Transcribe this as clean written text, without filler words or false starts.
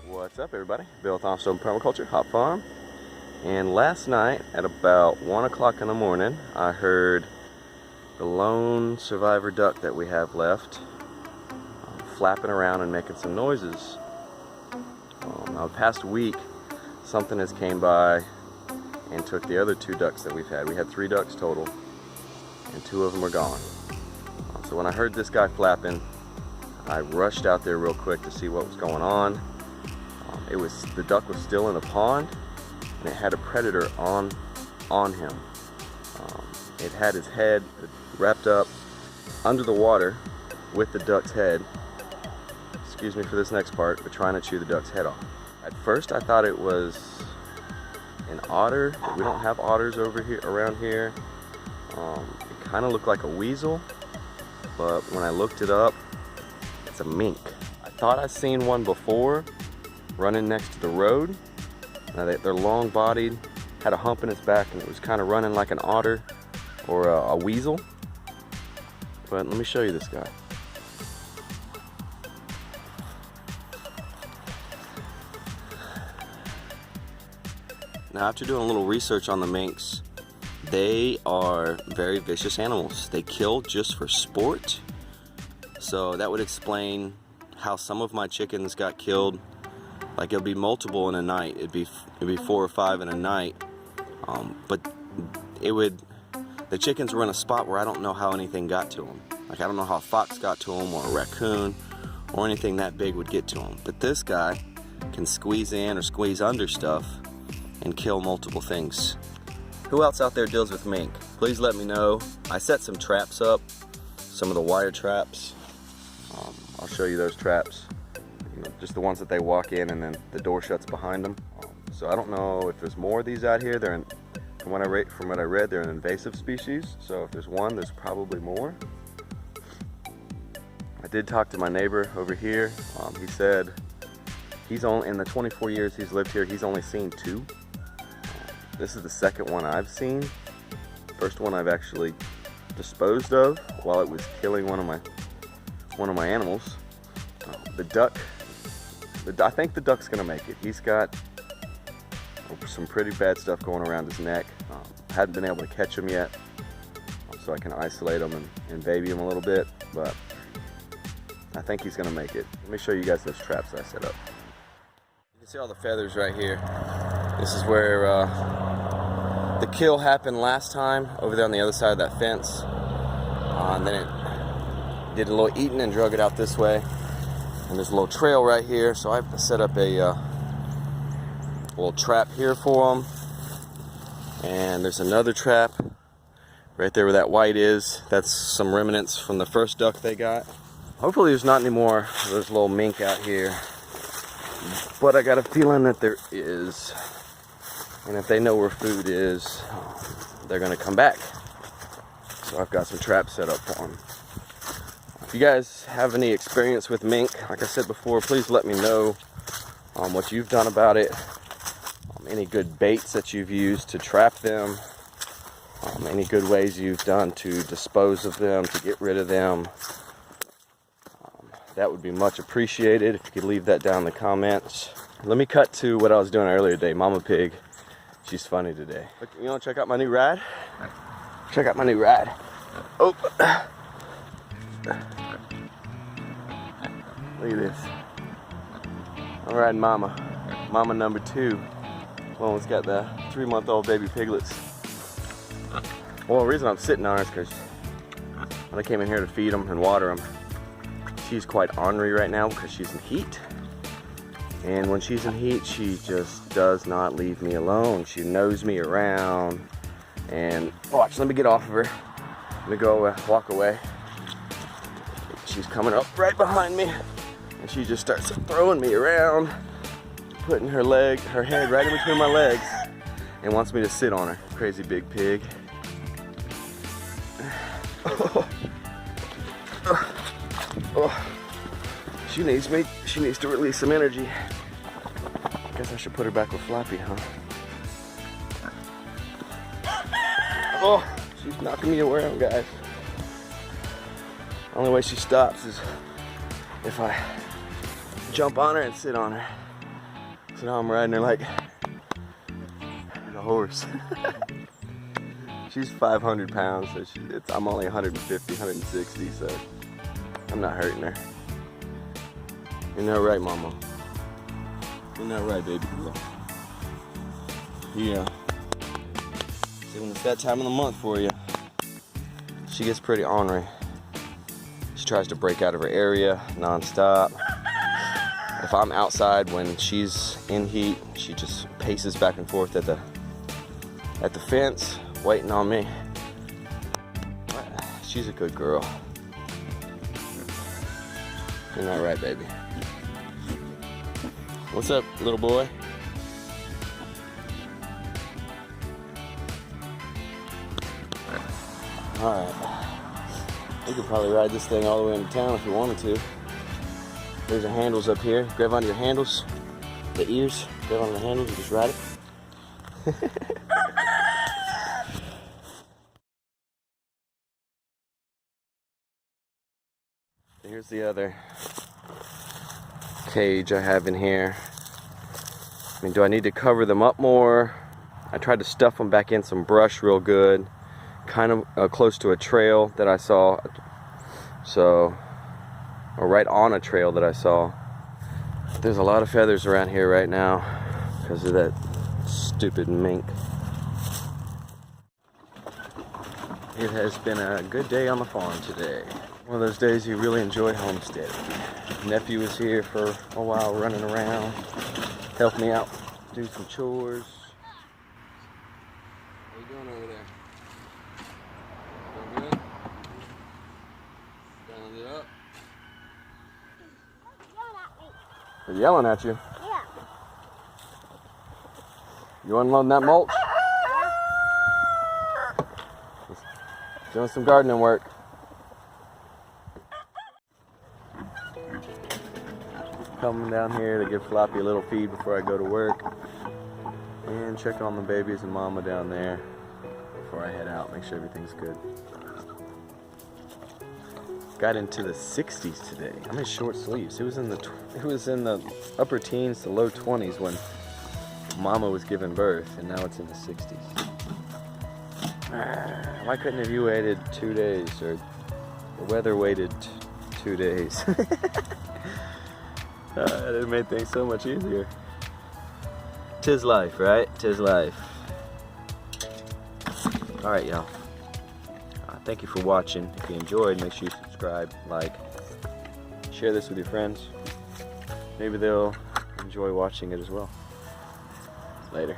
What's up, everybody? Bill with Armstrong Permaculture, Hop Farm. And last night at about 1 o'clock in the morning, I heard the lone survivor duck that we have left flapping around and making some noises. Now, the past week, something has came by and took the other 2 ducks that we've had. We had 3 ducks total, and 2 of them are gone. So when I heard this guy flapping, I rushed out there real quick to see what was going on. The duck was still in the pond, and it had a predator on him. It had his head wrapped up under the water with the duck's head. Excuse me for this next part, but trying to chew the duck's head off. At first I thought it was an otter, but we don't have otters around here. It kind of looked like a weasel, but when I looked it up, it's a mink. I thought I'd seen one before running next to the road. Now they're long bodied, had a hump in its back, and it was kind of running like an otter or a weasel. But let me show you this guy. Now, after doing a little research on the minks, they are very vicious animals. They kill just for sport. So that would explain how some of my chickens got killed. Like, it'll be multiple in a night. It'd be 4 or 5 in a night. But the chickens were in a spot where I don't know how anything got to them. Like, I don't know how a fox got to them, or a raccoon, or anything that big would get to them. But this guy can squeeze in or squeeze under stuff and kill multiple things. Who else out there deals with mink? Please let me know. I set some traps up, some of the wire traps. I'll show you those traps. Just the ones that they walk in and then the door shuts behind them. So I don't know if there's more of these out here. From what I read, they're an invasive species. So if there's one, there's probably more. I did talk to my neighbor over here. He said in the 24 years he's lived here, he's only seen 2. This is the second one I've seen. First one I've actually disposed of while it was killing one of my animals. I think the duck's gonna make it. He's got some pretty bad stuff going around his neck. I hadn't been able to catch him yet, so I can isolate him and baby him a little bit, but I think he's gonna make it. Let me show you guys those traps I set up. You can see all the feathers right here. This is where the kill happened last time, over there on the other side of that fence. And then it did a little eating and drug it out this way. And there's a little trail right here, so I set up a little trap here for them. And there's another trap right there where that white is. That's some remnants from the first duck they got. Hopefully there's not any more of those little mink out here, but I got a feeling that there is. And if they know where food is, they're gonna come back. So I've got some traps set up for them. If you guys have any experience with mink, like I said before, please let me know what you've done about it. Any good baits that you've used to trap them. Any good ways you've done to dispose of them, to get rid of them. That would be much appreciated if you could leave that down in the comments. Let me cut to what I was doing earlier today. Mama Pig, she's funny today. You want to check out my new ride? Check out my new ride. Oh. Look at this. I'm riding Mama. Mama number 2. Well, it's got the 3-month-old baby piglets. Well, the reason I'm sitting on her is because when I came in here to feed them and water them, she's quite ornery right now because she's in heat. And when she's in heat, she just does not leave me alone. She knows me around. And watch, let me get off of her. Let me go walk away. She's coming up right behind me, and she just starts throwing me around, putting her head right in between my legs, and wants me to sit on her. Crazy big pig. She needs to release some energy. Guess I should put her back with Flappy, huh? Oh, she's knocking me around, guys. Only way she stops is if I jump on her and sit on her. So now I'm riding her like a horse. She's 500 pounds, so I'm only 150, 160, so I'm not hurting her. You're not right, Mama. You're not right, baby girl. Yeah. See, when it's that time of the month for you, she gets pretty ornery. She tries to break out of her area non-stop. If I'm outside when she's in heat, she just paces back and forth at the fence, waiting on me. She's a good girl. You're not right, baby. What's up, little boy? Alright. You could probably ride this thing all the way into town if you wanted to. There's your handles up here. Grab onto your handles, the ears, grab onto the handles and just ride it. Here's the other cage I have in here. I mean, do I need to cover them up more? I tried to stuff them back in some brush real good, kind of close to a trail that I saw. So, or right on a trail that I saw. There's a lot of feathers around here right now because of that stupid mink. It has been a good day on the farm today. One of those days you really enjoy homesteading. Nephew was here for a while running around, helped me out, do some chores. What are you doing over there? Doing good? Dialing it up? They're yelling at you? Yeah. You unloading that mulch? Doing some gardening work. Coming down here to give Floppy a little feed before I go to work. And check on the babies and mama down there before I head out, make sure everything's good. Got into the 60s today. I'm in short sleeves. It was in the upper teens to low 20s when mama was giving birth, and now it's in the 60s. Why couldn't have you waited 2 days, or the weather waited 2 days? It made things so much easier. 'Tis life, right? 'Tis life. Alright, y'all. Thank you for watching. If you enjoyed, make sure you subscribe, like, share this with your friends. Maybe they'll enjoy watching it as well. Later.